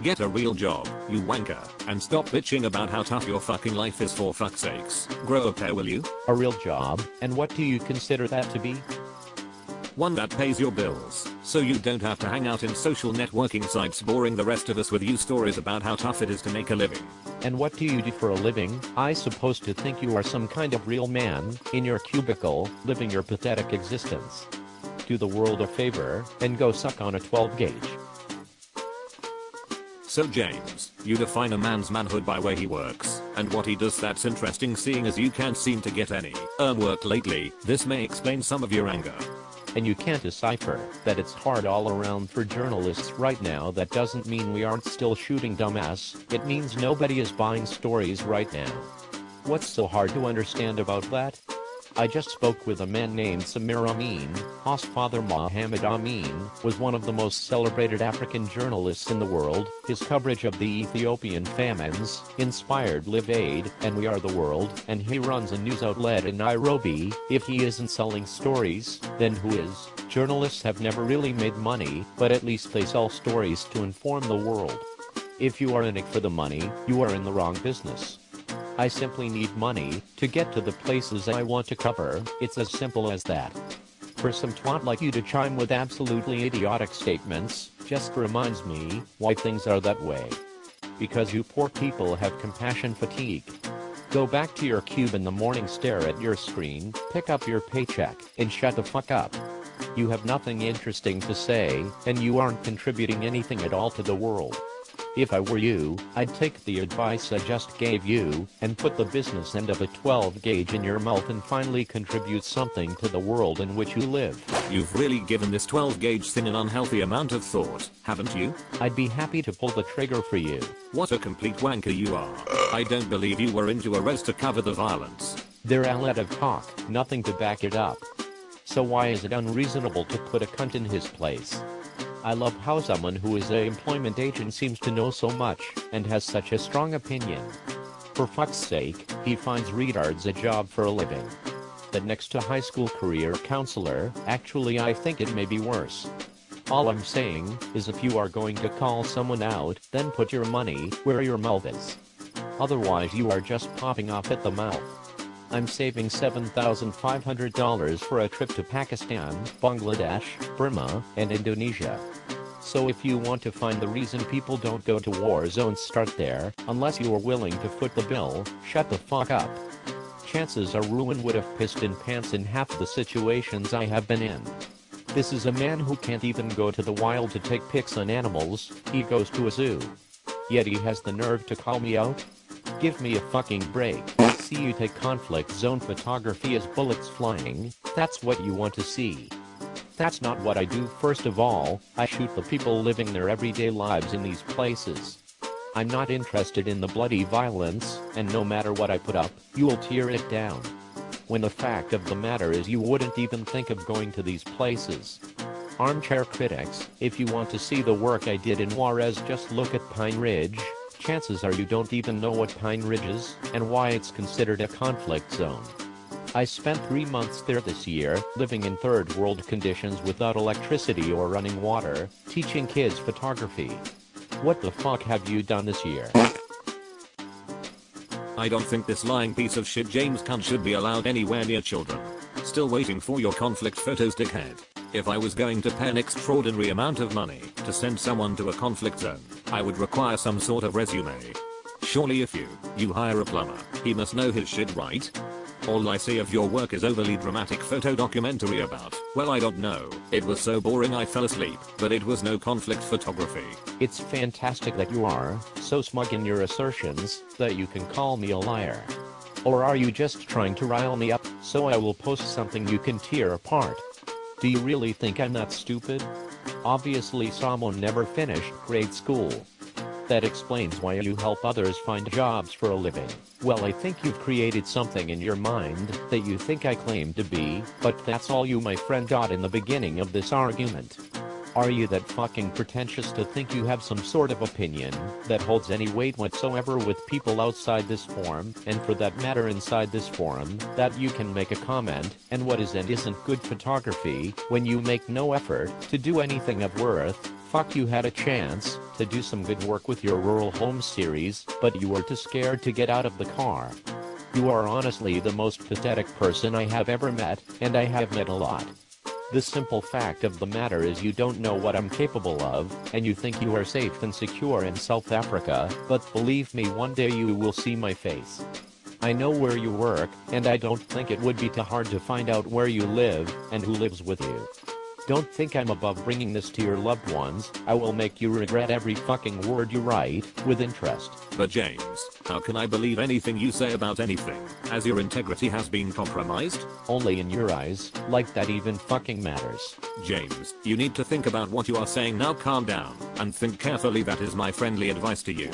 Get a real job, you wanker, and stop bitching about how tough your fucking life is for fuck's sakes. Grow a pair, will you? A real job? And what do you consider that to be? One that pays your bills, so you don't have to hang out in social networking sites boring the rest of us with you stories about how tough it is to make a living. And what do you do for a living? I suppose to think you are some kind of real man, in your cubicle, living your pathetic existence. Do the world a favor, and go suck on a 12 gauge. So James, you define a man's manhood by where he works, and what he does. That's interesting, seeing as you can't seem to get any work lately. This may explain some of your anger. And you can't decipher that it's hard all around for journalists right now. That doesn't mean we aren't still shooting, dumbass. It means nobody is buying stories right now. What's so hard to understand about that? I just spoke with a man named Samir Amin. His father Mohammed Amin was one of the most celebrated African journalists in the world. His coverage of the Ethiopian famines inspired Live Aid and We Are the World, and he runs a news outlet in Nairobi. If he isn't selling stories, then who is? Journalists have never really made money, but at least they sell stories to inform the world. If you are in it for the money, you are in the wrong business. I simply need money to get to the places I want to cover. It's as simple as that. For some twat like you to chime with absolutely idiotic statements just reminds me why things are that way. Because you poor people have compassion fatigue. Go back to your cube in the morning, stare at your screen, pick up your paycheck, and shut the fuck up. You have nothing interesting to say, and you aren't contributing anything at all to the world. If I were you, I'd take the advice I just gave you, and put the business end of a 12 gauge in your mouth and finally contribute something to the world in which you live. You've really given this 12 gauge thing an unhealthy amount of thought, haven't you? I'd be happy to pull the trigger for you. What a complete wanker you are. I don't believe you were into a res to cover the violence. They're a lot of talk, nothing to back it up. So why is it unreasonable to put a cunt in his place? I love how someone who is an employment agent seems to know so much, and has such a strong opinion. For fuck's sake, he finds retards a job for a living. That next to high school career counselor. Actually, I think it may be worse. All I'm saying is if you are going to call someone out, then put your money where your mouth is. Otherwise you are just popping off at the mouth. I'm saving $7,500 for a trip to Pakistan, Bangladesh, Burma, and Indonesia. So if you want to find the reason people don't go to war zones, start there. Unless you are willing to foot the bill, shut the fuck up. Chances are Ruin would have pissed in pants in half the situations I have been in. This is a man who can't even go to the wild to take pics on animals. He goes to a zoo. Yet he has the nerve to call me out? Give me a fucking break. See you take conflict zone photography as bullets flying. That's what you want to see. That's not what I do. First of all, I shoot the people living their everyday lives in these places. I'm not interested in the bloody violence, and no matter what I put up, you'll tear it down. When the fact of the matter is you wouldn't even think of going to these places. Armchair critics, if you want to see the work I did in Juarez, just look at Pine Ridge. Chances are you don't even know what Pine Ridge is, and why it's considered a conflict zone. I spent 3 months there this year, living in third world conditions without electricity or running water, teaching kids photography. What the fuck have you done this year? I don't think this lying piece of shit James Cunt should be allowed anywhere near children. Still waiting for your conflict photos, dickhead. If I was going to pay an extraordinary amount of money to send someone to a conflict zone, I would require some sort of resume. Surely if you hire a plumber, he must know his shit, right? All I see of your work is overly dramatic photo documentary about, well, I don't know. It was so boring I fell asleep, but it was no conflict photography. It's fantastic that you are so smug in your assertions that you can call me a liar. Or are you just trying to rile me up so I will post something you can tear apart? Do you really think I'm that stupid? Obviously someone never finished grade school. That explains why you help others find jobs for a living. Well, I think you've created something in your mind that you think I claim to be, but that's all you, my friend, got in the beginning of this argument. Are you that fucking pretentious to think you have some sort of opinion that holds any weight whatsoever with people outside this forum, and for that matter inside this forum, that you can make a comment and what is and isn't good photography when you make no effort to do anything of worth? Fuck, you had a chance to do some good work with your rural home series, but you were too scared to get out of the car. You are honestly the most pathetic person I have ever met, and I have met a lot. The simple fact of the matter is you don't know what I'm capable of, and you think you are safe and secure in South Africa, but believe me, one day you will see my face. I know where you work, and I don't think it would be too hard to find out where you live, and who lives with you. Don't think I'm above bringing this to your loved ones. I will make you regret every fucking word you write, with interest. But James, how can I believe anything you say about anything, as your integrity has been compromised? Only in your eyes, like that even fucking matters. James, you need to think about what you are saying now. Calm down, and think carefully. That is my friendly advice to you.